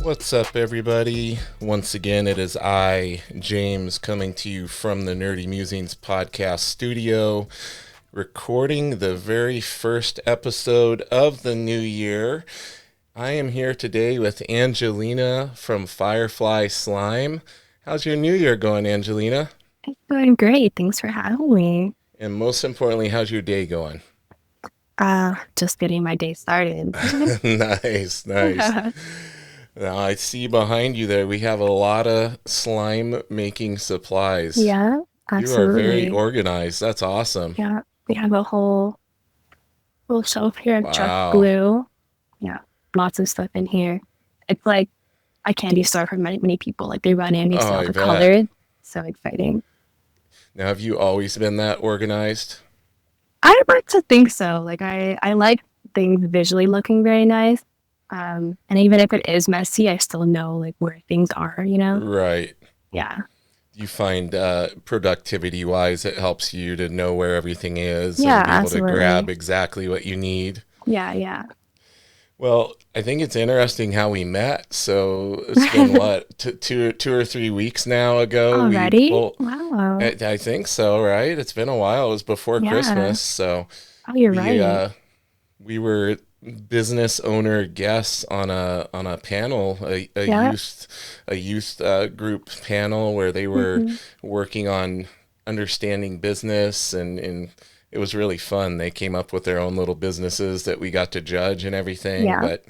What's up, everybody? Once again, it is I, James, coming to you from the Nerdy Musings podcast studio, recording the very first episode of the new year. I am here today with Angelina from Fireflyslime. How's your new year going, Angelina? It's going great. Thanks for having me. And most importantly, how's your day going? Just getting my day started. Nice, nice. Now I see behind you there we have a lot of slime making supplies. Yeah, You are very absolutely. organized. That's awesome. Yeah, we have a whole shelf here of Chuck Wow. glue. Yeah, lots of stuff in here. It's like a candy store for many people. Like they run in, they see Oh, all I the bet. colors. So exciting. Now, have you always been that organized? I like to think so. Like I like things visually looking very nice. And even if it is messy, I still know like where things are. Right. Yeah. You find productivity wise, it helps you to know where everything is Yeah, and be able to grab absolutely. exactly what you need. Yeah, yeah. Well, I think it's interesting how we met. So it's been what, two or 3 weeks now ago. Already? Wow. I think so, right? It's been a while. It was before Yeah. Christmas, so Oh, you're we right. uh, we were business owner guests on a panel, Yeah. a youth group panel where they were Hmm. working on understanding business, and it was really fun. They came up with their own little businesses that we got to judge and everything, Yeah. but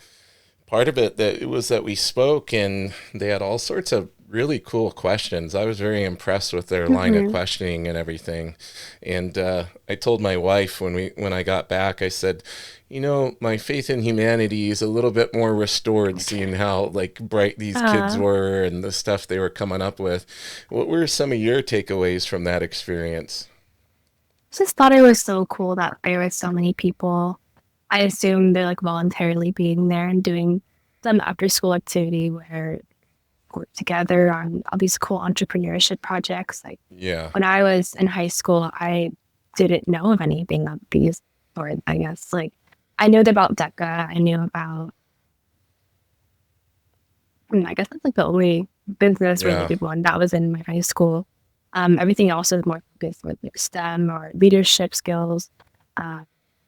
part of it that it was that we spoke and they had all sorts of really cool questions. I was very impressed with their line of Hmm. questioning and everything. And I told my wife when I got back, I said, you know, my faith in humanity is a little bit more restored seeing how like bright these kids Uh, were and the stuff they were coming up with. What were some of your takeaways from that experience? just thought it was so cool that there were so many people. I assume they're like voluntarily being there and doing some after school activity where work together on all these cool entrepreneurship projects. Like Yeah. when I was in high school, I didn't know of anything of these sorts, I guess. Like I knew about DECA, I knew about I guess that's like the only business Yeah. related one that was in my high school. Everything else is more focused with like STEM or leadership skills. Uh,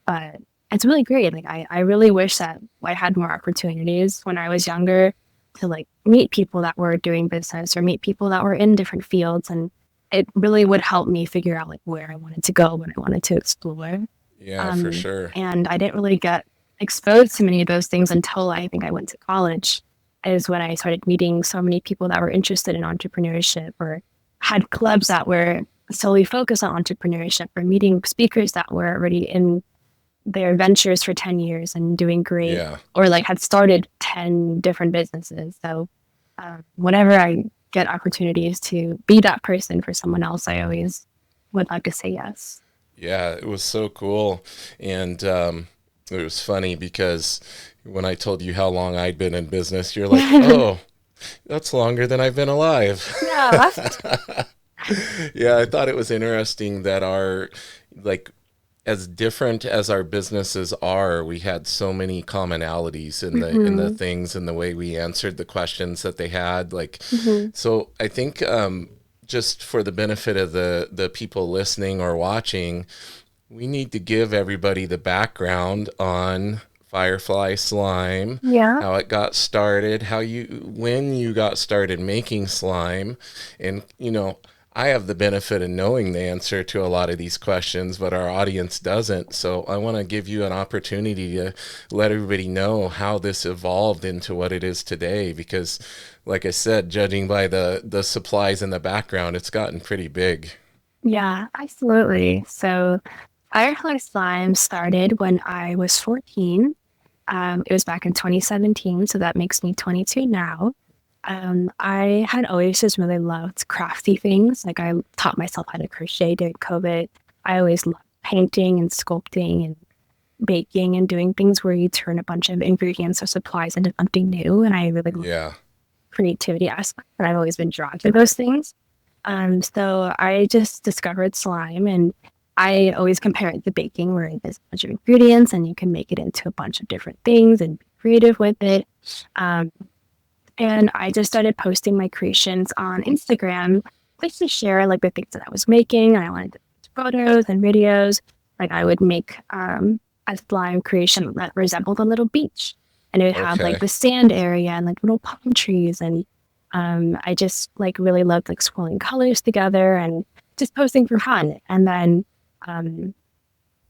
but it's really great. Like I really wish that I had more opportunities when I was younger to like meet people that were doing business or meet people that were in different fields. And it really would help me figure out like where I wanted to go, what I wanted to explore. Yeah, for Um, sure. and I didn't really get exposed to many of those things until I think I went to college, is when I started meeting so many people that were interested in entrepreneurship or had clubs that were solely focused on entrepreneurship or meeting speakers that were already in their ventures for 10 years and doing great Yeah. or like had started 10 different businesses. So whenever I get opportunities to be that person for someone else, I always would like to say yes. Yeah, it was so cool. And it was funny because when I told you how long I'd been in business, you're like, oh, that's longer than I've been alive. Yeah. Yeah, I thought it was interesting that like, as different as our businesses are, we had so many commonalities in the Hmm. things and the way we answered the questions that they had. Like, Hmm. so I think just for the benefit of the people listening or watching, we need to give everybody the background on Firefly Slime, Yeah. how it got started, when you got started making slime. And, you know, I have the benefit of knowing the answer to a lot of these questions, but our audience doesn't. So I want to give you an opportunity to let everybody know how this evolved into what it is today. Because, like I said, judging by the supplies in the background, it's gotten pretty big. Yeah, absolutely. So Fireflyslime started when I was 14. It was back in 2017, so that makes me 22 now. I had always just really loved crafty things. Like I taught myself how to crochet during COVID. I always loved painting and sculpting and baking and doing things where you turn a bunch of ingredients or supplies into something new. And I really love Yeah. creativity aspect, and I've always been drawn to those things. So I just discovered slime and I always compare it to baking where there's a bunch of ingredients and you can make it into a bunch of different things and be creative with it. Um, And I just started posting my creations on Instagram just to share like the things that I was making. And I wanted to post photos and videos. Like I would make a slime creation that resembled a little beach. And it would have like Okay. the sand area and like little palm trees. And I just like really loved like swirling colors together and just posting for fun. And then um,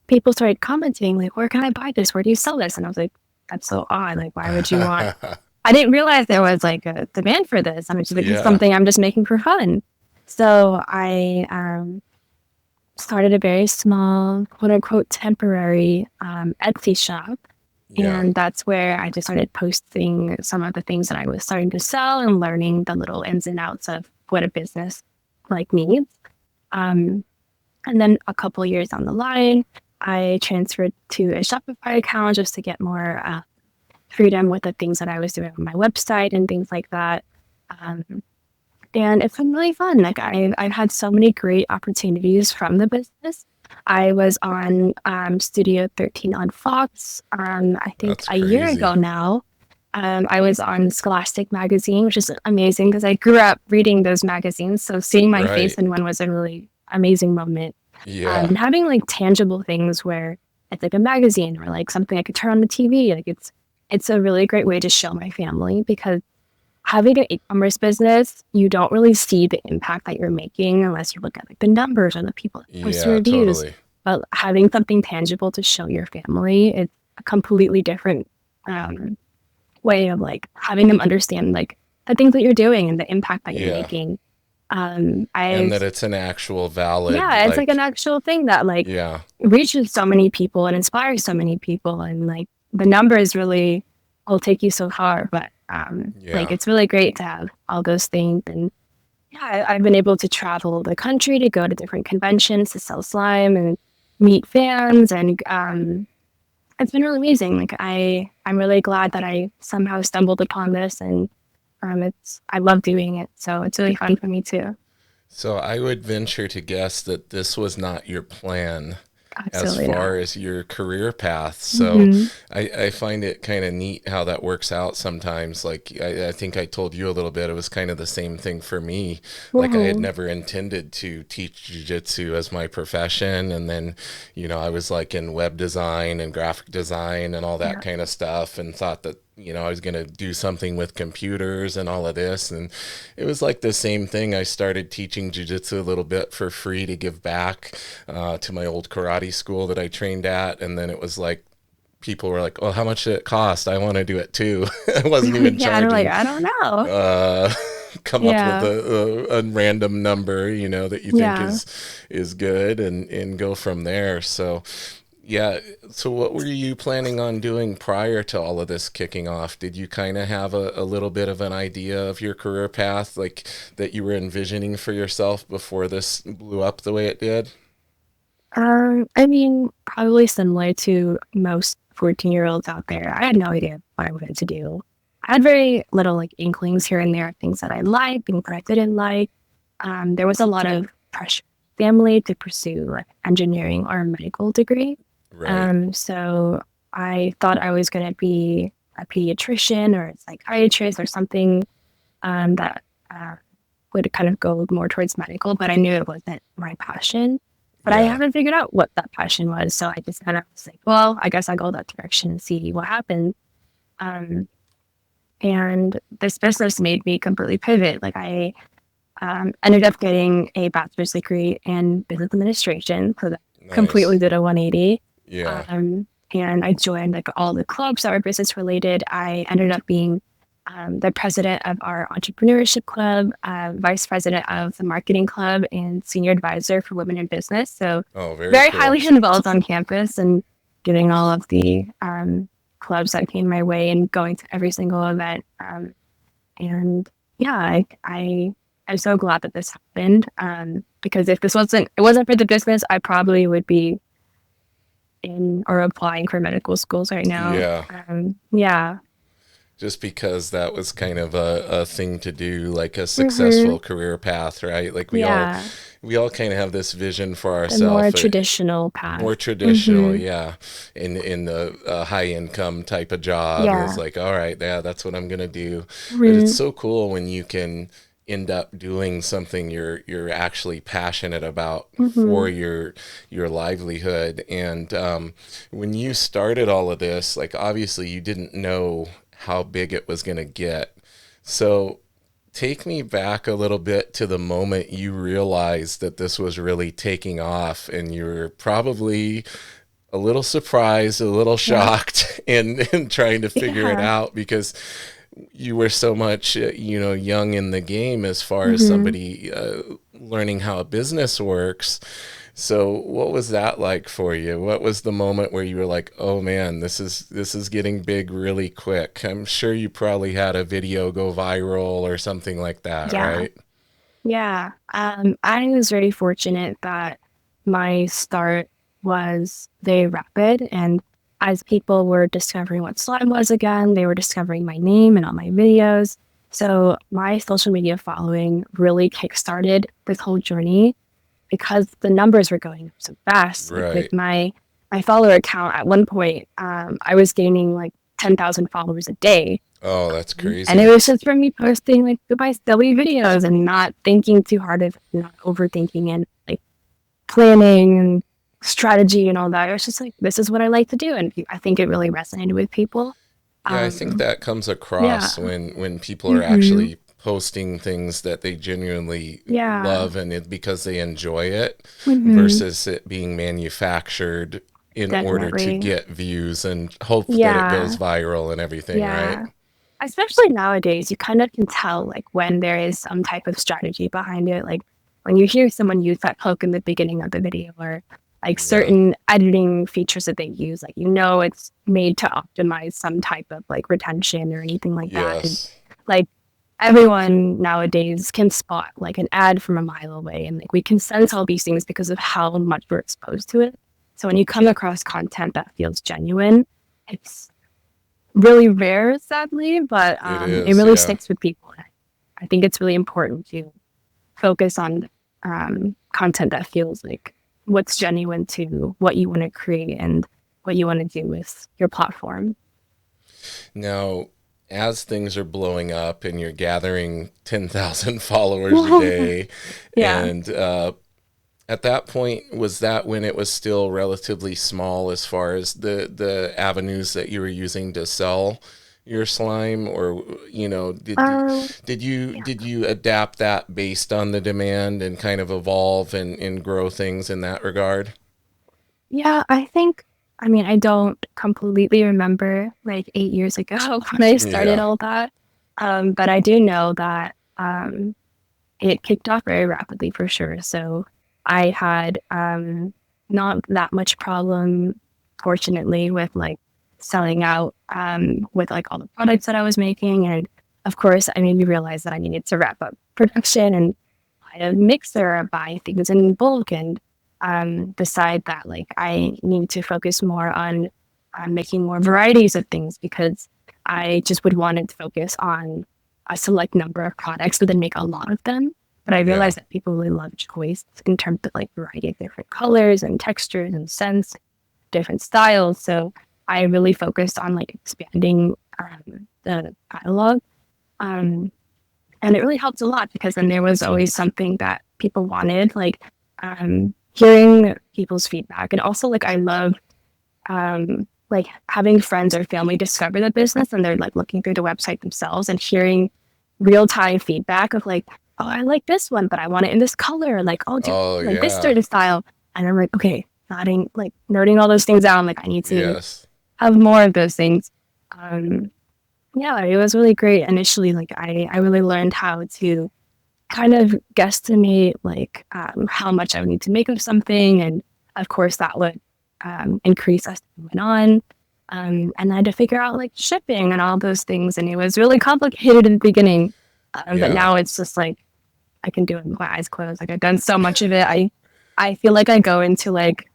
people started commenting like, "Where can I buy this? Where do you sell this?" And I was like, "That's so odd. Like, why would you want?" I didn't realize there was like a demand for this. I'm just like, it's Yeah. something I'm just making for fun. So I started a very small, quote unquote, temporary Etsy shop. Yeah. And that's where I just started posting some of the things that I was starting to sell and learning the little ins and outs of what a business like needs. Um, and then a couple years down the line, I transferred to a Shopify account just to get more freedom with the things that I was doing on my website and things like that. Um, and it's been really fun. Like I've had so many great opportunities from the business. I was on Studio 13 on Fox, I think That's a year ago crazy. now. I was on Scholastic magazine, which is amazing because I grew up reading those magazines. So seeing my face Right. in one was a really amazing moment. Yeah. And having like tangible things where it's like a magazine or like something I could turn on the TV, like it's a really great way to show my family because having an e-commerce business, you don't really see the impact that you're making unless you look at like the numbers or the people that post the Yeah, reviews. totally. But having something tangible to show your family, it's a completely different um, way of like having them understand like the things that you're doing and the impact that you're Yeah. making. And that I've it's an actual valid, yeah, it's like an like, actual thing that like yeah. reaches so many people and inspires so many people, and like the numbers really will take you so far. But like Yeah. it's really great to have all those things, and yeah, I've been able to travel the country to go to different conventions to sell slime and meet fans, and it's been really amazing. Like I'm really glad that I somehow stumbled upon this, and it's I love doing it, so it's really fun for me too. So I would venture to guess that this was not your plan as Absolutely not. far as your career path. So Hmm. I find it kind of neat how that works out sometimes. Like I think I told you a little bit, it was kind of the same thing for me. Like I had Hmm. never intended to teach jujitsu as my profession. And then, I was like in web design and graphic design and all that Yeah. kind of stuff and thought that I was going to do something with computers and all of this. And it was like the same thing. I started teaching jujitsu a little bit for free to give back to my old karate school that I trained at. And then it was like, people were like, "Oh, how much did it cost? I want to do it too." I wasn't even Yeah, and I'm like, charging. I don't know. Uh, Come up with Yeah, a random number, that you think yeah. is good, and go from there. So yeah. So, what were you planning on doing prior to all of this kicking off? Did you kind of have a little bit of an idea of your career path, like that you were envisioning for yourself before this blew up the way it did? I mean, probably similar to most 14-year-olds out there. I had no idea what I wanted to do. I had very little like inklings here and there, things that I liked, things that I didn't like. There was a lot of pressure from family to pursue like engineering or a medical degree. Right. So I thought I was going to be a pediatrician or a psychiatrist or something that uh, would kind of go more towards medical, but I knew it wasn't my passion. But I Yeah. haven't figured out what that passion was. So I just kind of was like, well, I guess I'll go that direction and see what happens. Um, and this business made me completely pivot. Like I ended up getting a bachelor's degree in business administration. So that completely Nice. did a 180. Yeah. And I joined like all the clubs that were business related. I ended up being the president of our entrepreneurship club, vice president of the marketing club, and senior advisor for women in business. So Oh, very very cool. highly involved on campus and getting all of the clubs that came my way and going to every single event. And yeah, I'm so glad that this happened because if it wasn't for the business, I probably would be in or applying for medical schools right now. Yeah. Yeah. Just because that was kind of a thing to do, like a Mm-hmm. successful career path, right? Like Yeah, we all kind of have this vision for the more ourselves, traditional path. more traditional, Mm-hmm. yeah, in the high income type of job. Is Yeah. like, all right, yeah, that's what I'm gonna do. But it's Mm-hmm. so cool when you can end up doing something you're actually passionate about Mm-hmm. for your livelihood. And when you started all of this, like obviously you didn't know how big it was gonna get. So take me back a little bit to the moment you realized that this was really taking off, and you were probably a little surprised, a little Yep. shocked, and trying to figure it Yeah. out because you were so much, young in the game as far as Mm-hmm. somebody learning how a business works. So, what was that like for you? What was the moment where you were like, "Oh man, this is getting big really quick"? I'm sure you probably had a video go viral or something like that, Yeah. right? Yeah. I was very fortunate that my start was very rapid. And as people were discovering what slime was again, they were discovering my name and all my videos. So my social media following really kickstarted this whole journey because the numbers were going up so fast. Like with Right. my follower account at one point, I was gaining like 10,000 followers a day. Oh, that's And it crazy. was just from me posting like goodbye silly videos and not thinking too hard of not overthinking and like planning and strategy and all that. It was just like this is what I like to do, and I think it really resonated with people. Yeah, I think Um, that comes yeah. across when people are Hmm. actually posting things that they genuinely Yeah. love and it because they enjoy it Hmm. versus it being manufactured in order to Definitely. get views and hope that it goes Yeah. viral and everything, right? Yeah. Especially nowadays, you kind of can tell like when there is some type of strategy behind it. Like when you hear someone use that hook in the beginning of the video or like Yeah. certain editing features that they use, like you know it's made to optimize some type of like retention or anything like that. And Yes. like everyone nowadays can spot like an ad from a mile away and like we can sense all these things because of how much we're exposed to it. So when you come across content that feels genuine, it's really rare, sadly, but It it is, really yeah. sticks with people. I think it's really important to focus on content that feels like what's genuine to what you want to create and what you want to do with your platform. Now, as things are blowing up and you're gathering 10,000 followers a day, Yeah. and at that point, was that when it was still relatively small as far as the avenues that you were using to sell your slime, or Um, yeah. did you adapt that based on the demand and kind of evolve and grow things in that regard? Yeah, I think, I mean, I don't completely remember like 8 years ago when I started Yeah. all that. But I do know that it kicked off very rapidly for sure. So I had not that much problem, fortunately, with like selling out with like all the products that I was making. And of course, I made me realize that I needed to wrap up production and buy a mixer, buy things in bulk, and decide that like I need to focus more on making more varieties of things because I just would want to focus on a select number of products, but then make a lot of them. But I Yeah. realized that people really love choice in terms of like variety of different colors and textures and scents, different styles. So I really focused on like expanding the catalog. Um, and it really helped a lot because then there was always something that people wanted, like hearing people's feedback. And also like I love like having friends or family discover the business and they're like looking through the website themselves and hearing real time feedback of like, oh, I like this one, but I want it in this color. Like, oh, do Oh, you like this yeah. certain style? And I'm like, okay, nodding, like noting all those things down. Like, I need to Yes. have more of those things. Um, yeah, it was really great initially. Like, I really learned how to kind of guesstimate like how much I would need to make of something, and of course that would increase as time went on. And I had to figure out like shipping and all those things, and it was really complicated in the beginning. But Yeah. now it's just like I can do it with my eyes closed. Like I've done so much of it. I feel like I go into like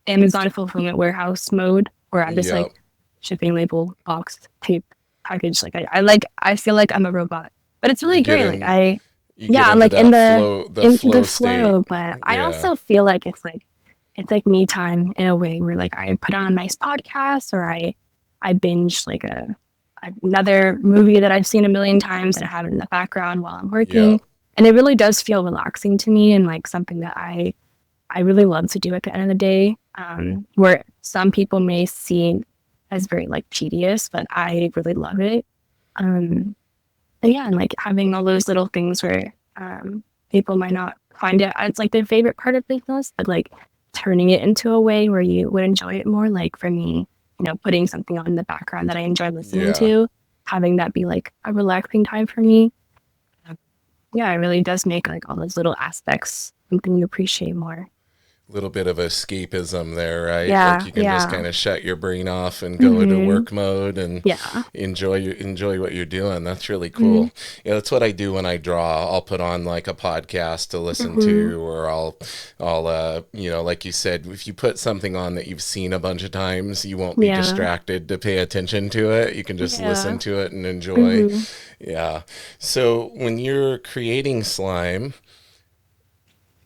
Amazon fulfillment warehouse mode where I'm just Yeah. like shipping label, box, tape. package. Like I feel like I'm a robot, but it's You really get great. Like in, I, you get yeah, I'm into like that flow, the in the flow state. flow, but I Yeah. also feel like it's like me time in a way where like I put on a nice podcast or I binge like another movie that I've seen a million times and I have it in the background while I'm Yeah. working. And it really does feel relaxing to me and like something that I really love to do at the end of the day. Where some people may see as very like tedious, but I really love it. Um, and yeah, and like having all those little things where people might not find it as like their favorite part of business, but like turning it into a way where you would enjoy it more. Like for me, putting something on in the background that I enjoy listening Yeah. to, having that be like a relaxing time for me. Yeah, it really does make like all those little aspects something you appreciate more. Little bit of escapism there, right? Like Yeah, you can just yeah. kind of shut your brain off and go into Hmm. work mode and Yeah. enjoy what you're doing. That's really Hmm. cool. Yeah, that's what I do when I draw. I'll put on like a podcast to listen Hmm. to, or I'll like you said, if you put something on that you've seen a bunch of times, you won't be Yeah. distracted to pay attention to it. You can just listen Yeah. to it and enjoy. Hmm. Yeah. So when you're creating slime,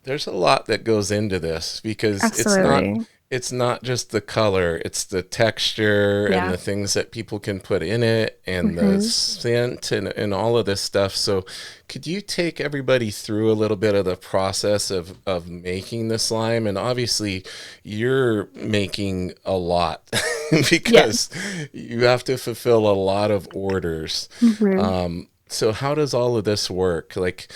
there's a lot that goes into this because Absolutely. it's not just the color, it's the texture and Yeah. the things that people can put in it and the Hmm. scent and all of this stuff. So could you take everybody through a little bit of the process of making the slime? And obviously you're making a lot Yes. because you have to fulfill a lot of orders. Hmm. So how does all of this work? Like,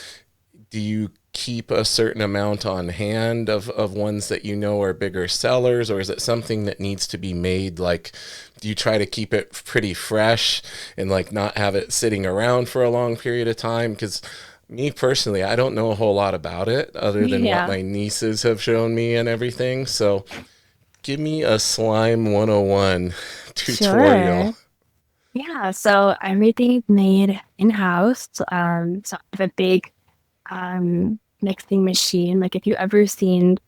do you keep a certain amount on hand of ones that you know are bigger sellers, or is it something that needs to be made? Like, do you try to keep it pretty fresh and like not have it sitting around for a long period of time? Because me personally, I don't know a whole lot about it other than what Yeah. my nieces have shown me and everything. So give me a slime 101 tutorial. Sure. Yeah. So everything's made in-house. So I have a big mixing machine. Like if you ever seen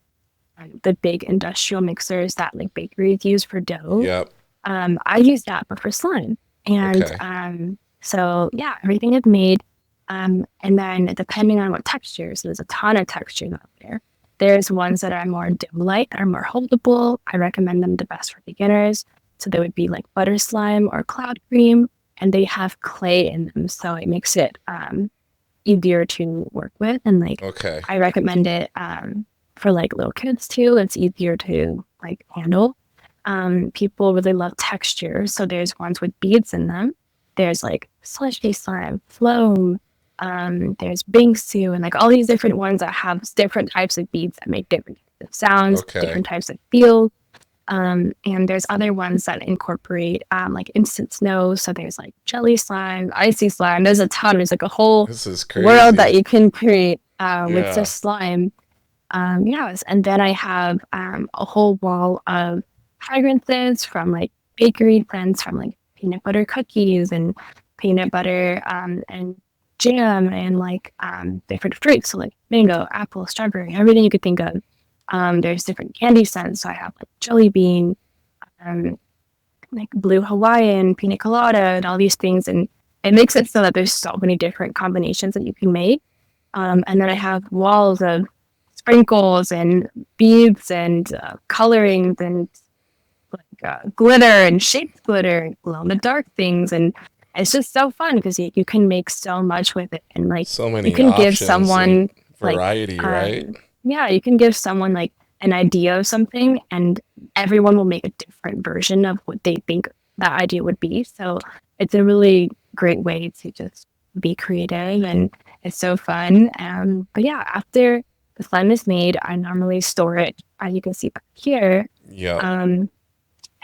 the big industrial mixers that like bakeries use for dough, Yep. I use that but for slime. And Okay. so yeah, everything is made. And then depending on what textures, there's a ton of textures out there. There's ones that are more dough-like, that are more holdable. I recommend them the best for beginners. So they would be like butter slime or cloud cream, and they have clay in them, so it makes it easier to work with. And like Okay. I recommend it for like little kids too. It's easier to like handle. People really love texture, so there's ones with beads in them. There's like slushy slime, foam. There's Bingsu, and like all these different ones that have different types of beads that make different types of sounds, Okay. different types of feels. And there's other ones that incorporate like instant snow. So there's like jelly slime, icy slime. There's a ton. There's like a whole This is world that crazy. you can create with Yeah. just slime. Yes, and then I have a whole wall of fragrances from like bakery scents, from like peanut butter cookies and peanut butter and jam and like different fruits, so like mango, apple, strawberry, everything you could think of. There's different candy scents. So I have like jelly bean, um, like blue Hawaiian, pina colada, and all these things, and it makes it so that there's so many different combinations that you can make. And then I have walls of sprinkles and beads and colorings and like glitter and shaped glitter and glow in the dark things. And it's just so fun because you can make so much with it. And like So you many can give options and someone like, variety, right? yeah, you can give someone like an idea of something and everyone will make a different version of what they think that idea would be. So it's a really great way to just be creative and it's so fun. But yeah, after the slime is made, I normally store it, as you can see back here, Yep. um,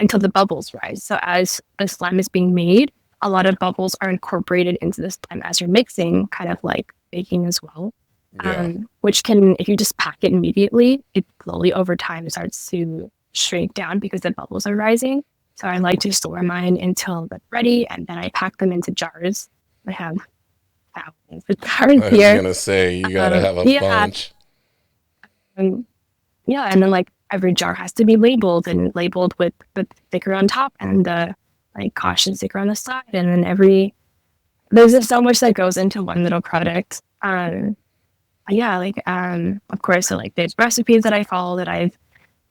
until the bubbles rise. So as the slime is being made, a lot of bubbles are incorporated into the slime as you're mixing, kind of like baking as well. Yeah. Which can, if you just pack it immediately, it slowly over time starts to shrink down because the bubbles are rising. So I like to store mine until they're ready, and then I pack them into jars. I have thousands of jars I was here. gonna say you gotta have a Yeah, bunch. um, yeah, and then like every jar has to be labeled and labeled with the sticker on top and the like caution sticker on the side, and then there's just so much that goes into one little product. Yeah, like of course, so like there's recipes that I follow that I've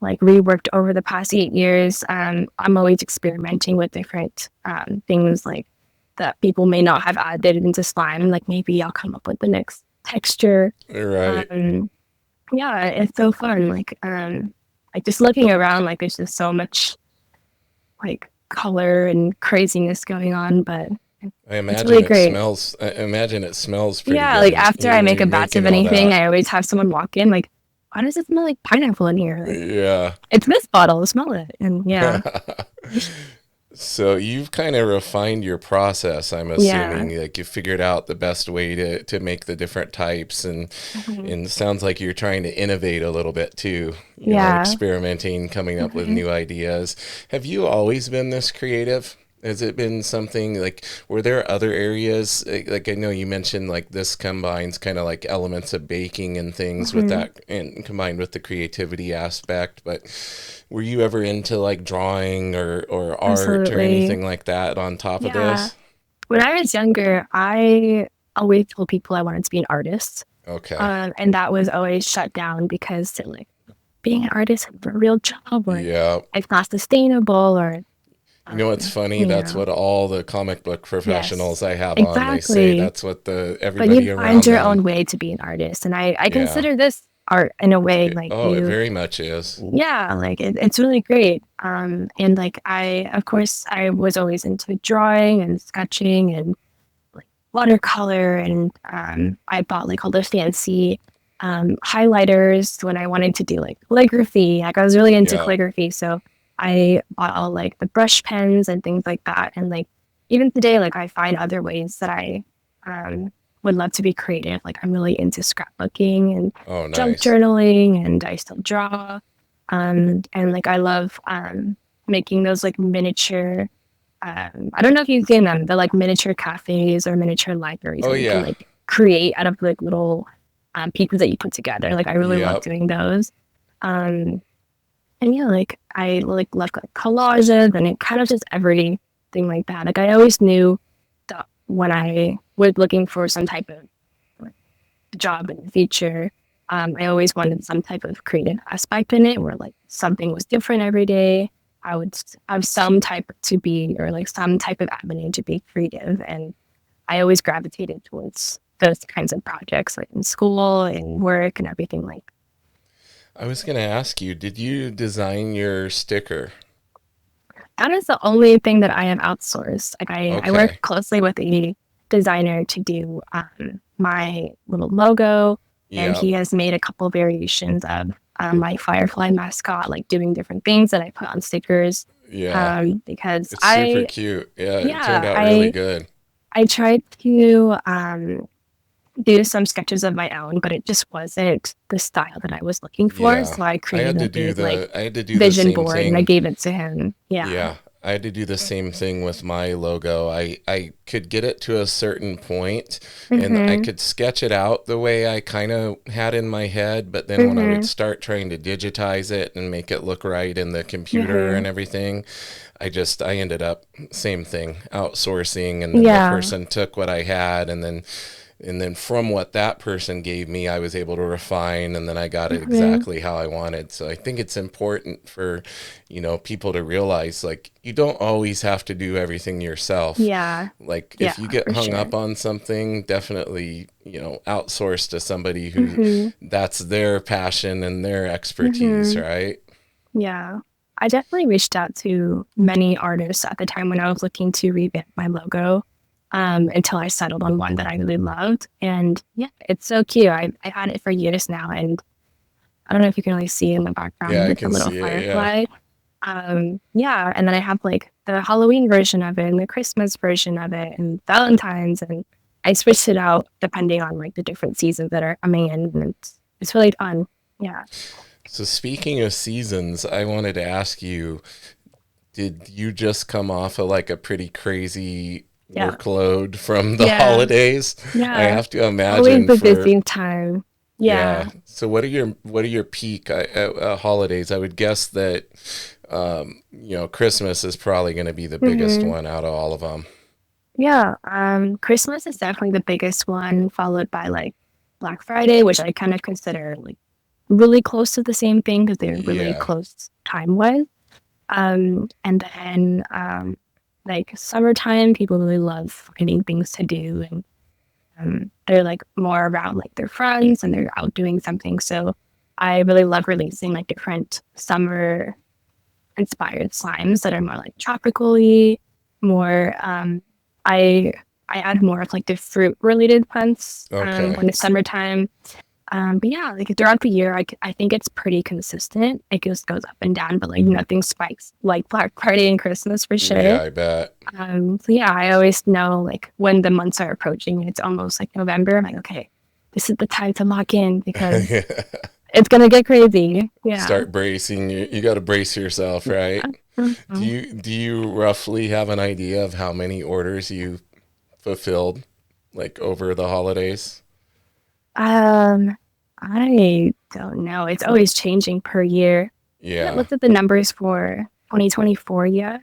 like reworked over the past 8 years. I'm always experimenting with different things like that people may not have added into slime. Like maybe I'll come up with the next texture. Right. Um, yeah, it's so fun. Like just looking around, like there's just so much like color and craziness going on, but I it's really imagine it great. smells. I imagine it smells pretty Yeah, good. like And after I make you're a batch of making all anything, that. I always have someone walk in like, why does it smell like pineapple in here? Like Yeah. it's this bottle, smell it. And yeah. So you've kind of refined your process, I'm Yeah. assuming. Like you figured out the best way to make the different types, Mhm. and it sounds like you're trying to innovate a little bit too, Yeah. experimenting, coming up with Mhm. new ideas. Have you always been this creative? Has it been something like, were there other areas? Like I know you mentioned like this combines kind of like elements of baking and things with Mhm. that, and combined with the creativity aspect, but were you ever into like drawing or art or Absolutely. anything like that on top of Yeah. this? When I was younger, I always told people I wanted to be an artist. Okay. And that was always shut down because they're like, being an artist is a real job or Yeah. it's not sustainable or, You know what's funny? you That's know, what all the comic book yes, professionals I have on, they say exactly. that's what the But you everybody find around your them. own way to be an artist. And I Yeah. consider this art in a way, like Oh, it you, very much is. yeah, like it's really great. And like of course, I was always into drawing and sketching and like watercolor. And I bought like all the fancy highlighters when I wanted to do like calligraphy. Like I was really into Yeah. calligraphy. So I bought all like the brush pens and things like that. And like even today, like I find other ways that I um, would love to be creative. Like I'm really into scrapbooking and Oh, junk nice. journaling, and I still draw. And like I love making those like miniature. I don't know if you've seen them. They're like miniature cafes or miniature libraries Oh, where you can yeah. like create out of like little pieces that you put together. Like I really love Yep. doing those. Um, and yeah, like I like love like collages and it kind of just everything like that. Like I always knew that when I was looking for some type of like, job in the future, I always wanted some type of creative aspect in it where like something was different every day. I would have some type to be or like some type of avenue to be creative. And I always gravitated towards those kinds of projects like in school and work and everything like I was going to ask you, did you design your sticker? that is the only thing that I have outsourced. Like I work Okay. closely with a designer to do my little logo, and Yep. he has made a couple variations of my Firefly mascot, like doing different things that I put on stickers. Yeah. Because It's super cute. Yeah, it turned yeah, out really good. I tried to do some sketches of my own, but it just wasn't the style that I was looking for. Yeah. So I created a big like I had to do the vision same board and I thing. gave it to him. Yeah. Yeah, I had to do the same thing with my logo. I could get it to a certain point and I Mm-hmm. could sketch it out the way I kind of had in my head, but then when I would Mm-hmm. start trying to digitize it and make it look right in the computer Mm-hmm. and everything, I ended up same thing, outsourcing, and then the Yeah. person took what I had, and then from what that person gave me, I was able to refine, and then I got it Mm-hmm. exactly how I wanted. So I think it's important for, people to realize like you don't always have to do everything yourself. Yeah. Like Yeah, if you get for hung sure. up on something, definitely, outsource to somebody who Mm-hmm. that's their passion and their expertise, Mm-hmm. right? Yeah. I definitely reached out to many artists at the time when I was looking to revamp my logo. Until I settled on one that I really loved. And yeah, it's so cute. I've had it for years now. And I don't know if you can really see in the Yeah, background I with the can little see it. Yeah. firefly. Yeah, and then I have like the Halloween version of it and the Christmas version of it and Valentine's, and I switched it out depending on like the different seasons that are coming in, and it's really fun. Yeah, So speaking of seasons, I wanted to ask you, did you just come off of like a pretty crazy yeah, workload from the yeah, holidays? I yeah. have to Always imagine a for busy time. Yeah. Yeah. So what are your peak holidays? I would guess that Christmas is probably going to be the biggest Hmm. one out of all of them. Yeah. Christmas is definitely the biggest one, followed by like Black Friday, which I kind of consider like really close to the same thing because they're really Yeah. close time-wise. And then like summertime, people really love finding things to do, and they're like more around like their friends and they're out doing something. So I really love releasing like different summer inspired slimes that are more like tropically, more I I add more of like the fruit related plants Okay. when it's summertime. But yeah, like throughout the year, I think it's pretty consistent. It just goes up and down, but like nothing spikes like Black Friday and Christmas for Yeah, sure. I bet. So yeah, I always know like when the months are approaching, it's almost like November. I'm like, okay, this is the time to lock in because it's gonna get crazy. Yeah. Start bracing. You got to brace yourself, right? Do Mhm. you do you roughly have an idea of how many orders you fulfilled like over the holidays? Um, I don't know. It's always changing per year. I haven't Yeah. looked at the numbers for 2024 yet,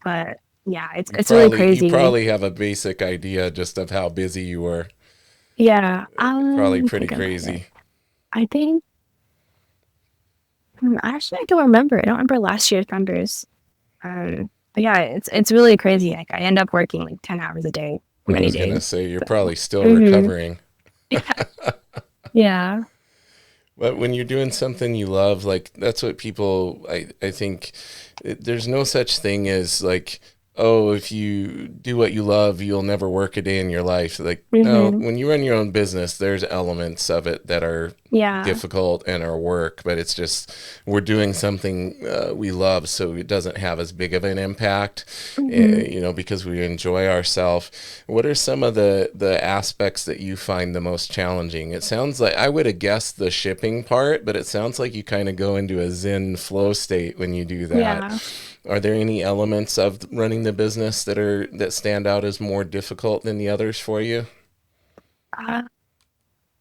but yeah, You it's really probably you crazy. probably have a basic idea just of how busy you were. Yeah, Probably pretty think about it. crazy. I think actually I don't remember. I don't remember last year's numbers. But yeah, it's really crazy. Like I end up working like 10 hours a day I many was gonna days. say you're So, probably still hmm. recovering. Yeah. But when you're doing something you love, like that's what people, I think there's no such thing as like, oh, if you do what you love, you'll never work a day in your life. Like, no, Hmm. when you run your own business, there's elements of it that are Yeah. difficult and are work, but it's just we're doing something we love, so it doesn't have as big of an impact, Hmm. because we enjoy ourselves. What are some of the aspects that you find the most challenging? It sounds like I would have guessed the shipping part, but it sounds like you kind of go into a zen flow state when you do that. Yeah. Are there any elements of running the business that stand out as more difficult than the others for you? Uh,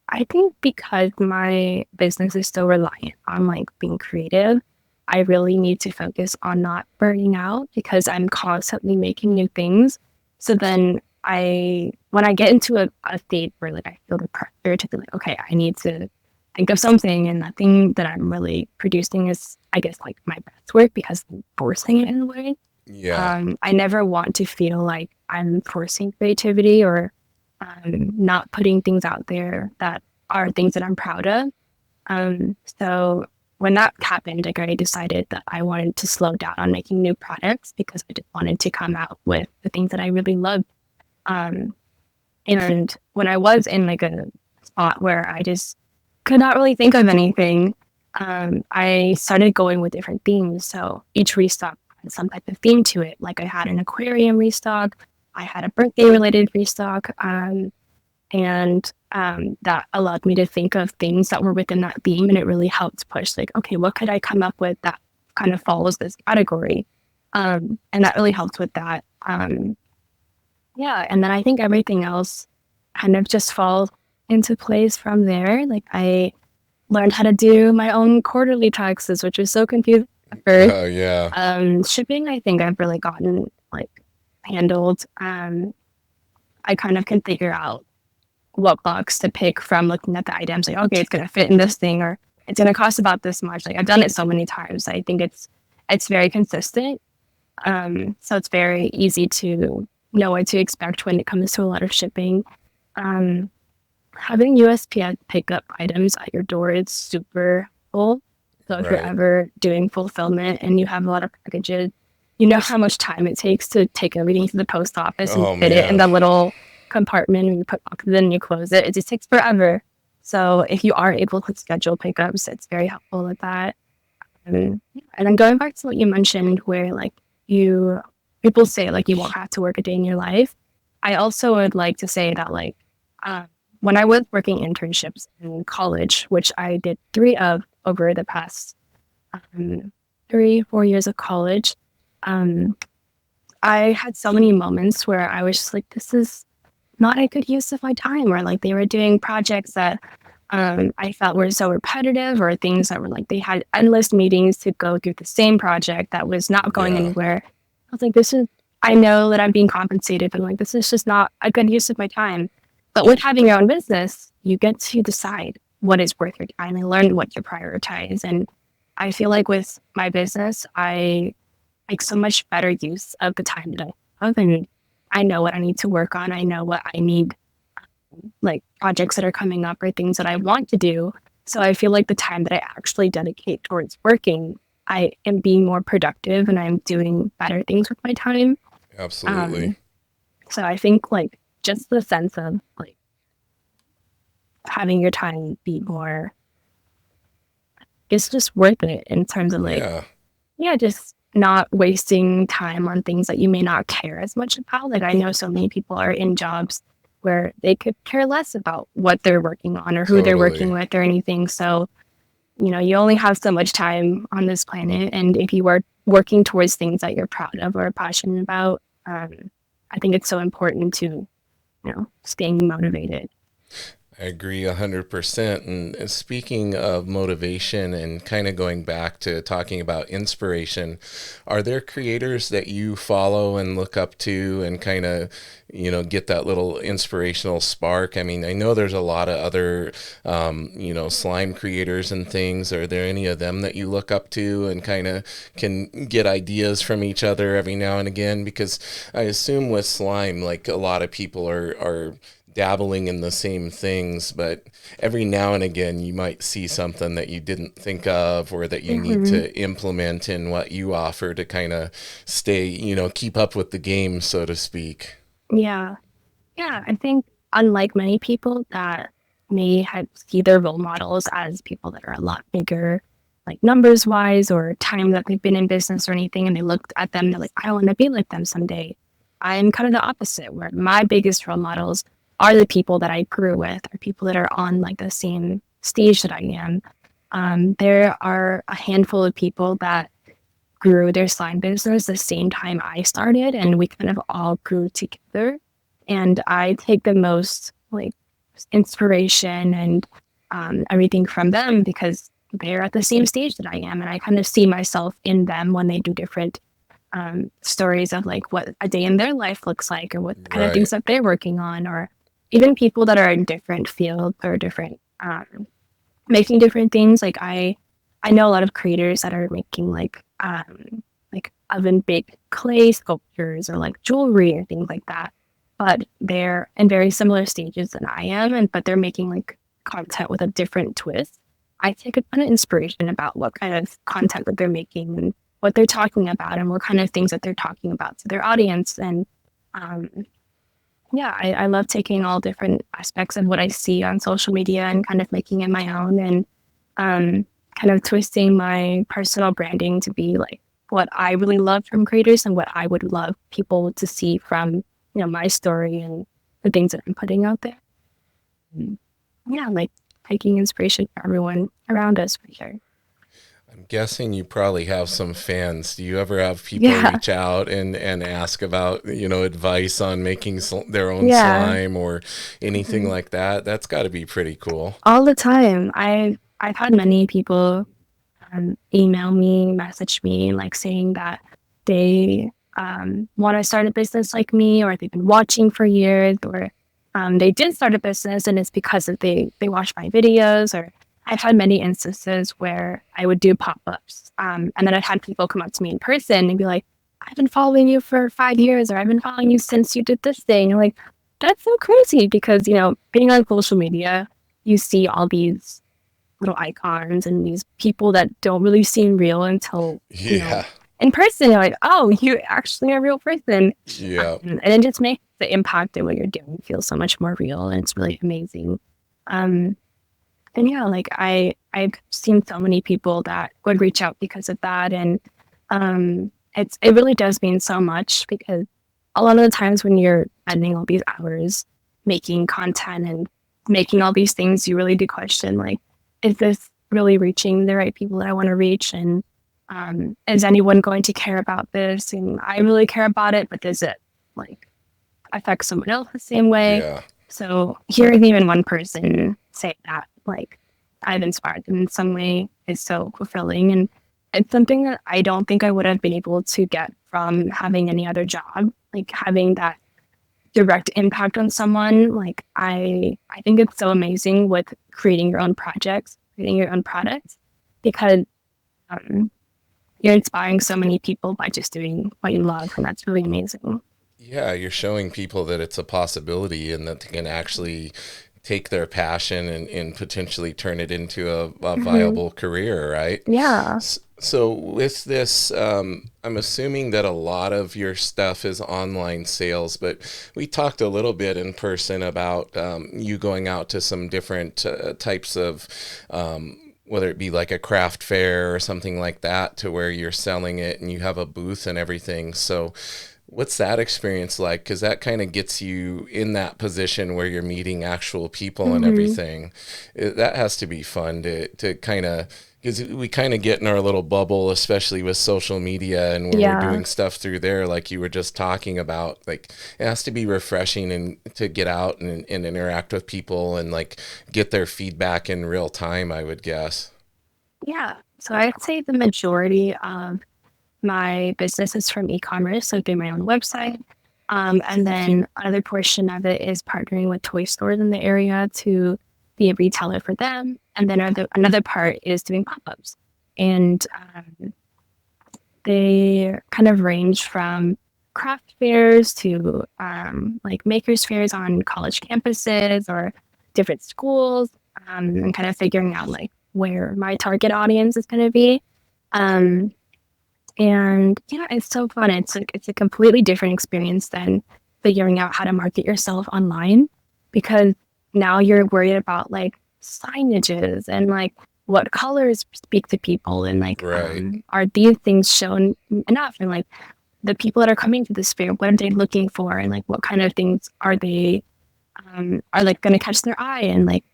I think because my business is so reliant on like being creative, I really need to focus on not burning out because I'm constantly making new things. So then when I get into a state where like I feel the pressure to be like, okay, I need to think of something, and the thing that I'm really producing is, I guess, like my best work because I'm forcing it in a way. Yeah. I never want to feel like I'm forcing creativity or not putting things out there that are things that I'm proud of. So when that happened, like I decided that I wanted to slow down on making new products because I just wanted to come out with the things that I really loved. Um, and when I was in like a spot where I just could not really think of anything, I started going with different themes. So each restock had some type of theme to it. Like I had an aquarium restock, I had a birthday related restock, and that allowed me to think of things that were within that theme, and it really helped push like, okay, what could I come up with that kind of follows this category? And that really helped with that. Yeah, and then I think everything else kind of just falls into place from there. Like I learned how to do my own quarterly taxes, which was so confusing at first. Oh yeah. Shipping, I think I've really gotten like handled. I kind of can figure out what box to pick from looking at the items. Like, okay, it's gonna fit in this thing, or it's gonna cost about this much. Like I've done it so many times. I think it's very consistent. So it's very easy to know what to expect when it comes to a lot of shipping. Um, Having USPS pick up items at your door is super helpful. So if you're Right. ever doing fulfillment and you have a lot of packages, you know how much time it takes to take everything to the post office and Oh fit it in man. the little compartment and you put boxes in and you close it. It just takes forever. So if you are able to schedule pickups, it's very helpful with that. And then going back to what you mentioned, where like you people say like you won't have to work a day in your life. I also would like to say that like um, when I was working internships in college, which I did three of over the past um, 3 4 years of college, um, I had so many moments where I was just like, this is not a good use of my time, or like they were doing projects that I felt were so repetitive, or things that were like they had endless meetings to go through the same project that was not going Yeah, anywhere. I was like, this is, I know that I'm being compensated, but like, this is just not a good use of my time. But with having your own business, you get to decide what is worth your time and learn what to prioritize. And I feel like with my business, I make so much better use of the time that I have. And I know what I need to work on. I know what I need, like projects that are coming up or things that I want to do. So I feel like the time that I actually dedicate towards working, I am being more productive and I'm doing better things with my time. absolutely. Um, so I think like just the sense of like having your time be more, it's just worth it in terms of like, Yeah, yeah, just not wasting time on things that you may not care as much about. Like I know so many people are in jobs where they could care less about what they're working on or who they're working totally. with or anything. So, you only have so much time on this planet. And if you are working towards things that you're proud of or passionate about, I think it's so important to, staying motivated. I agree 100%. And speaking of motivation and kind of going back to talking about inspiration, are there creators that you follow and look up to and kind of, get that little inspirational spark? I mean, I know there's a lot of other, slime creators and things. Are there any of them that you look up to and kind of can get ideas from each other every now and again? Because I assume with slime, like a lot of people are dabbling in the same things, but every now and again you might see something that you didn't think of or that you need Hmm. to implement in what you offer to kind of stay, keep up with the game, so to speak. Yeah. Yeah, I think unlike many people that may have see their role models as people that are a lot bigger, like numbers wise or time that they've been in business or anything, and they looked at them, they're like, I want to be like them someday. I'm kind of the opposite, where my biggest role models are the people that I grew with, or people that are on like the same stage that I am. There are a handful of people that grew their slime business the same time I started, and we kind of all grew together. And I take the most like inspiration and everything from them because they're at the same stage that I am, and I kind of see myself in them when they do different stories of like what a day in their life looks like, or what kind of things Right. that they're working on, or even people that are in different fields or different making different things. Like I know a lot of creators that are making like oven baked clay sculptures or like jewelry or things like that. But they're in very similar stages than I am, and but they're making like content with a different twist. I take a ton of inspiration about what kind of content that they're making and what they're talking about and what kind of things that they're talking about to their audience. And um, yeah, I love taking all different aspects of what I see on social media and kind of making it my own, and um, kind of twisting my personal branding to be like what I really love from creators and what I would love people to see from, my story and the things that I'm putting out there. And yeah, like taking inspiration from everyone around us for sure. I'm guessing you probably have some fans. Do you ever have people Yeah. reach out and ask about, advice on making their own Yeah. slime or anything Mhm. like that? That's got to be pretty cool. All the time. I've had many people email me, message me, like saying that they want to start a business like me, or they've been watching for years, or they did start a business and it's because of they watched my videos. Or I've had many instances where I would do pop ups, and then I've had people come up to me in person and be like, "I've been following you for 5 years," or "I've been following you since you did this thing." And like, that's so crazy because being on social media, you see all these little icons and these people that don't really seem real until, Yeah. in person, you're like, oh, you're actually a real person. Yeah. And it just makes the impact of what you're doing feel so much more real. And it's really amazing. Um, and yeah, like I've seen so many people that would reach out because of that. And it really does mean so much because a lot of the times when you're spending all these hours making content and making all these things, you really do question like, is this really reaching the right people that I want to reach? And is anyone going to care about this? And I really care about it, but does it like affect someone else the same way. Yeah. So hearing even one person say that, like, I've inspired them in some way is so fulfilling. And it's something that I don't think I would have been able to get from having any other job, like having that direct impact on someone. Like I think it's so amazing with creating your own projects, creating your own products, because um, you're inspiring so many people by just doing what you love, and that's really amazing. Yeah, you're showing people that it's a possibility and that they can actually take their passion and potentially turn it into a Hmm. viable career, right? Yeah. So with this, I'm assuming that a lot of your stuff is online sales, but we talked a little bit in person about you going out to some different types of, whether it be like a craft fair or something like that, to where you're selling it and you have a booth and everything. So what's that experience like? Because that kind of gets you in that position where you're meeting actual people and Hmm. everything. That has to be fun to kind of, because we kind of get in our little bubble, especially with social media and when we're Yeah. doing stuff through there, like you were just talking about. Like it has to be refreshing and to get out and interact with people and like get their feedback in real time, I would guess. Yeah. So I'd say the majority of my business is from e-commerce, so through my own website. And then another portion of it is partnering with toy stores in the area to be a retailer for them. And then another part is doing pop-ups. And they kind of range from craft fairs to like makers fairs on college campuses or different schools, and kind of figuring out like where my target audience is going to be. Um, and it's so fun. It's a completely different experience than figuring out how to market yourself online, because now you're worried about like signages and like what colors speak to people, and like Right. are these things shown enough, and like the people that are coming to this fair, what are they looking for, and like what kind of things are like going to catch their eye, and like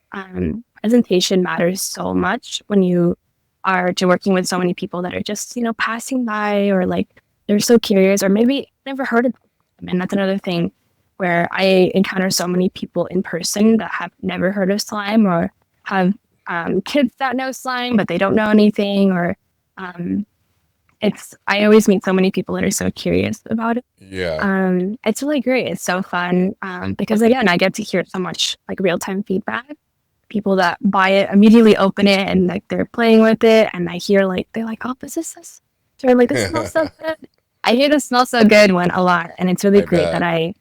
presentation matters so much when you are to working with so many people that are just passing by, or like they're so curious, or maybe never heard of them. And that's another thing where I encounter so many people in person that have never heard of slime, or have kids that know slime but they don't know anything, or um, it's I always meet so many people that are so curious about it. Yeah. It's really great. It's so fun, because again, I get to hear so much like real time feedback. People that buy it immediately open it and like they're playing with it, and I hear like they're like, "Oh, this?" Or like, "This smells so good." I hear the smell so good one a lot, and it's really I great that bet.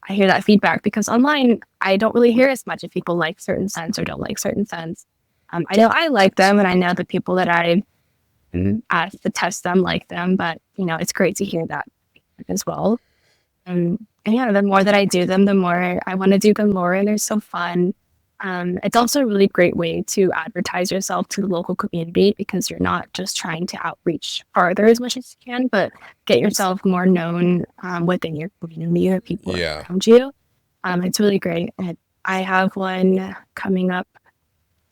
I hear that feedback, because online I don't really hear as much if people like certain scents or don't like certain scents. I know I like them, and I know the people that I asked to test them like them, but it's great to hear that as well. And yeah, the more that I do them, the more I want to do them more, and they're so fun. It's also a really great way to advertise yourself to the local community, because you're not just trying to outreach farther as much as you can, but get yourself more known within your community or people Yeah. around you. It's really great. And I have one coming up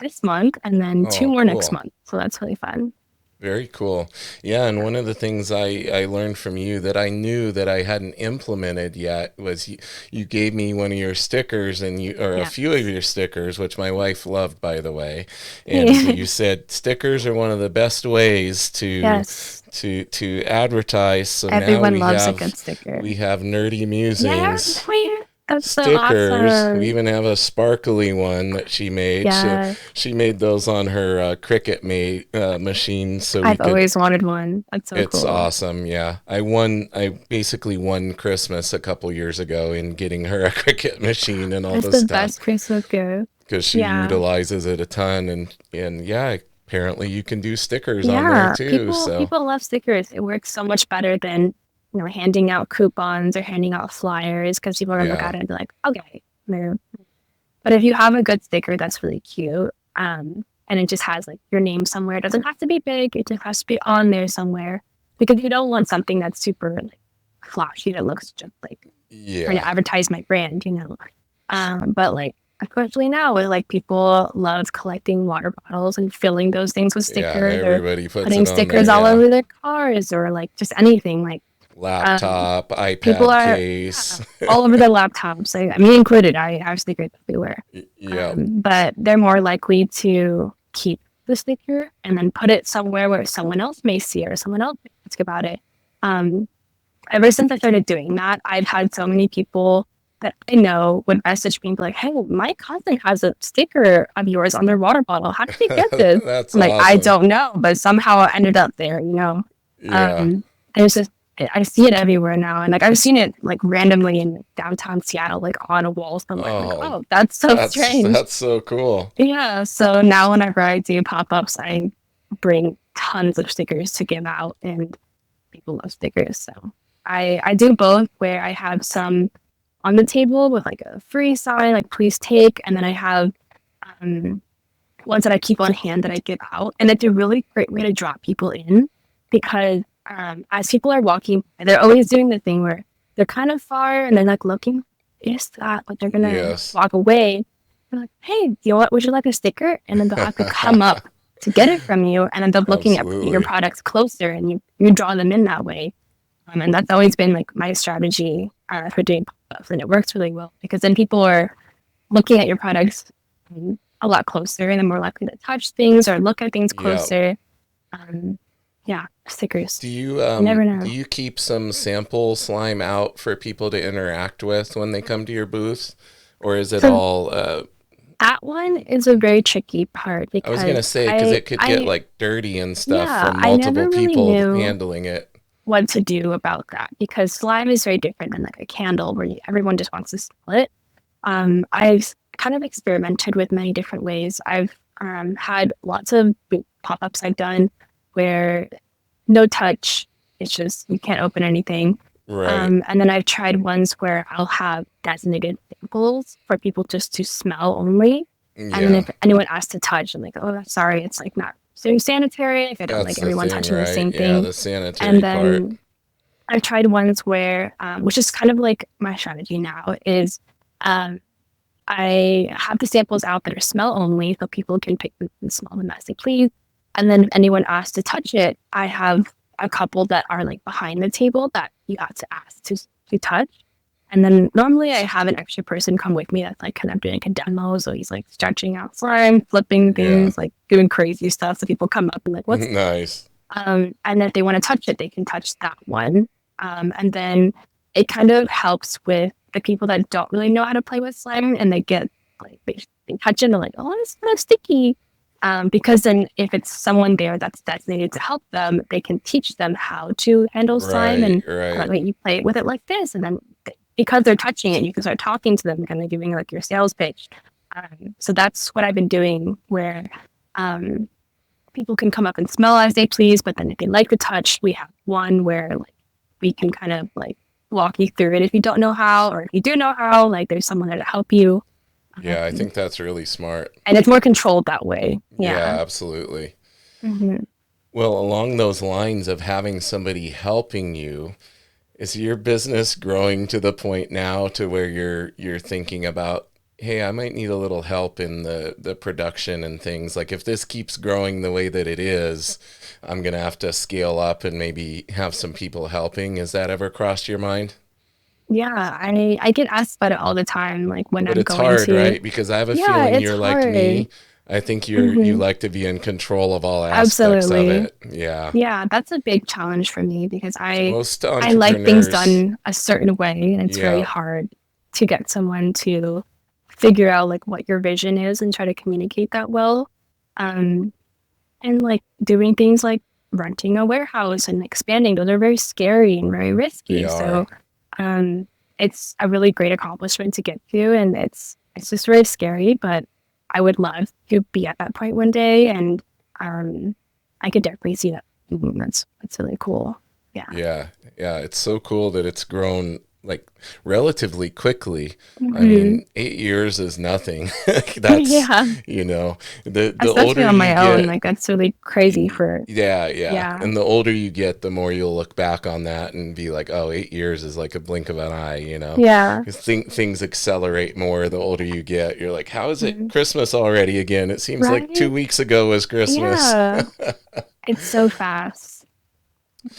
this month, and then two Oh, more next cool. month. So that's really fun. Very cool. Yeah, and one of the things I learned from you that I knew that I hadn't implemented yet was you gave me one of your stickers and you or a Yeah. few of your stickers, which my wife loved, by the way. And Yeah. you said stickers are one of the best ways Yes. to advertise. So now Everyone loves a good sticker. we have nerdy Yeah, musings wait, that's so stickers. We awesome. even have a sparkly one that she made. Yeah, She made those on her Cricut machine, so we I've could. always wanted one. That's so It's cool. awesome. Yeah, I won. I basically won Christmas a couple years ago in getting her a Cricut machine and all That's this the stuff best Christmas gift. because she Yeah. utilizes it a ton. And yeah, apparently you can do stickers on there Yeah. too. People So people love stickers. It works so much better than, handing out coupons or handing out flyers, because people are gonna look yeah, at it and be like, okay. But if you have a good sticker that's really cute, and it just has like your name somewhere, it doesn't have to be big, it just has to be on there somewhere. Because you don't want something that's super like flashy that looks just like trying to yeah, advertise my brand. But like especially now with like people love collecting water bottles and filling those things with yeah. stickers, or Everybody puts putting it on there. stickers all Yeah, over their cars, or like just anything. Like Um, Laptop, People iPad are, yeah, case. all over their laptops. I me included. I have stickers everywhere. Yep. But they're more likely to keep the sticker and then put it somewhere where someone else may see it or someone else may ask about it. Um, Ever since I started doing that, I've had so many people that I know would message me and be like, "Hey, my cousin has a sticker of yours on their water bottle. How did they get this?" That's I'm like, "I awesome. don't know, but somehow it ended up there." Yeah. There's just I see it everywhere now, and like I've seen it like randomly in downtown Seattle, like on a wall somewhere. I'm like, Oh, "Oh, that's so strange." that's so cool. Yeah. So now whenever I do pop ups, I bring tons of stickers to give out, and people love stickers. So I do both where I have some on the table with like a free sign, like please take, and then I have um, ones that I keep on hand that I give out, and it's a really great way to draw people in because as people are walking, they're always doing the thing where they're kind of far and they're like looking, is that? But they're gonna Yes. walk away. They're like, hey, do you want? Would you like a sticker? And then they'll have to come up to get it from you, and end up looking at your Absolutely. products closer, and you draw them in that way. And that's always been like my strategy for doing pop-ups, and it works really well because then people are looking at your products a lot closer and they're more likely to touch things or look at things Yep. closer. Um, yeah, stickers. You never Do know. you keep some sample slime out for people to interact with when they come to your booth, or is it So all that one is a very tricky part I was gonna because say because it could get like dirty and stuff yeah, from I multiple never really people knew handling it. what to do about that because slime is very different than like a candle where everyone just wants to smell it. I've kind of experimented with many different ways. I've had lots of pop-ups I've done where no touch, it's just you can't open anything. Right. And then I've tried ones where I'll have designated samples for people just to smell only. And then Yeah. if anyone asks to touch, I'm like, oh, sorry, it's like not very sanitary if I don't That's like the everyone thing, touching the right? same Yeah, thing. the And sanitary part. then I've tried ones where, which is kind of like my strategy now, is um, I have the samples out that are smell only, so people can pick them and smell them as they please. And then if anyone asks to touch it, I have a couple that are like behind the table that you have to ask to touch. And then normally I have an extra person come with me that's like kind of doing a demo. So he's like stretching out slime, flipping Yeah. things, like doing crazy stuff. So people come up and like, what's Nice. and if they want to touch it, they can touch that one. And then it kind of helps with the people that don't really know how to play with slime and they get like they touch it and they're like, oh, it's kind of sticky. Because then if it's someone there that's designated to help them, they can teach them how to handle slime Right, and right. like you play with it like this, and then because they're touching it, you can start talking to them, kind of giving like your sales pitch. So that's what I've been doing, where um, people can come up and smell as they please, but then if they like the touch, we have one where like we can kind of like walk you through it if you don't know how, or if you do know how, like there's someone there to help you. Yeah, I Um, think that's really smart. and it's more controlled that way. Yeah, Yeah. absolutely. Hmm. Well, along those lines of having somebody helping you, is your business growing to the point now to where you're thinking about, hey, I might need a little help in the production and things. Like if this keeps growing the way that it is, I'm gonna have to scale up and maybe have some people helping. Has that ever crossed your mind? Yeah, I get asked about it all the time, like when But I'm it's going hard, to. right? Because I have a Yeah, feeling it's you're like hard. me. I think you Hmm. like to be in control of all aspects of Absolutely. it. Yeah. Yeah, that's a big challenge for me because Most I like things entrepreneurs, done a certain way, and it's very yeah, hard to get someone to figure out like what your vision is and try to communicate that well. Um, and like doing things like renting a warehouse and expanding, those are very scary and very they risky. are. So, um, it's a really great accomplishment to get to, and it's just very scary, but I would love to be at that point one day, and um, I could definitely see that. That's really cool. Yeah. Yeah, yeah, it's so cool that it's grown like relatively quickly. I Hmm. mean, 8 years is nothing. That's, Yeah, you know, the especially older on you my own, get, like that's really crazy for. yeah, yeah. Yeah. And the older you get, the more you'll look back on that and be like, oh, 8 years is like a blink of an eye, you know? Yeah. 'Cause things accelerate more the older you get. You're like, how is it Mhm. Christmas already again? It seems like Right? 2 weeks ago was Christmas. Yeah. It's so fast.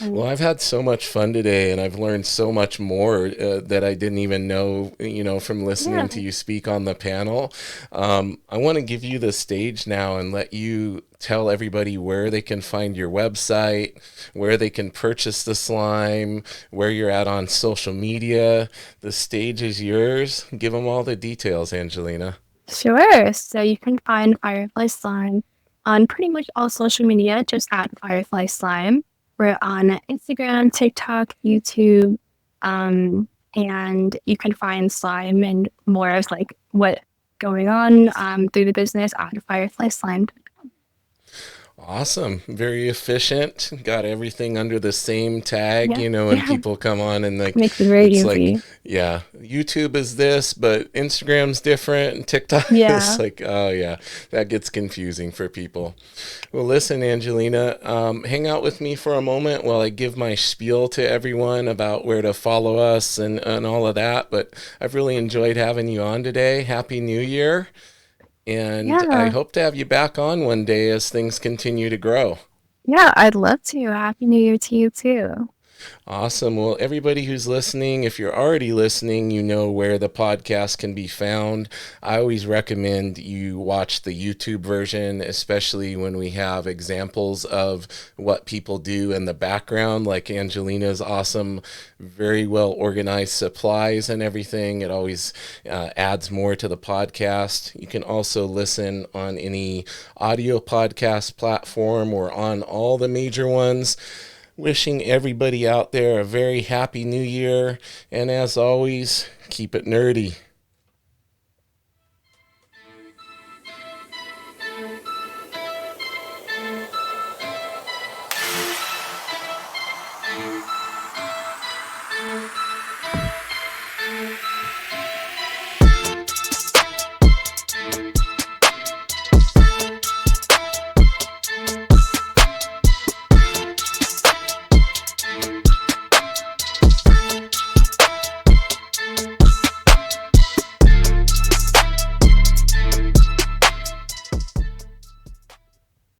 Well, I've had so much fun today, and I've learned so much more that I didn't even know, from listening to Yeah. you speak on the panel. I want to give you the stage now and let you tell everybody where they can find your website, where they can purchase the slime, where you're at on social media. The stage is yours. Give them all the details, Angelina. Sure. So you can find Firefly Slime on pretty much all social media, just at Firefly Slime. We're on Instagram, TikTok, YouTube, and you can find slime and more of like what going on through the business at Firefly Slime. Awesome. Very efficient. Got everything under the same tag, Yeah, when yeah, people come on and like makes it very it's like, easy. yeah, YouTube is this, but Instagram's different and TikTok is Yeah, like, oh yeah, that gets confusing for people. Well, listen, Angelina, hang out with me for a moment while I give my spiel to everyone about where to follow us and all of that. But I've really enjoyed having you on today. Happy New Year. And I yeah, hope to have you back on one day as things continue to grow. yeah. I'd love to. Happy New Year to you too. Awesome. Well, everybody who's listening, if you're already listening, you know where the podcast can be found. I always recommend you watch the YouTube version, especially when we have examples of what people do in the background, like Angelina's awesome, very well organized supplies and everything. It always adds more to the podcast. You can also listen on any audio podcast platform or on all the major ones. Wishing everybody out there a very happy new year. And as always, keep it nerdy.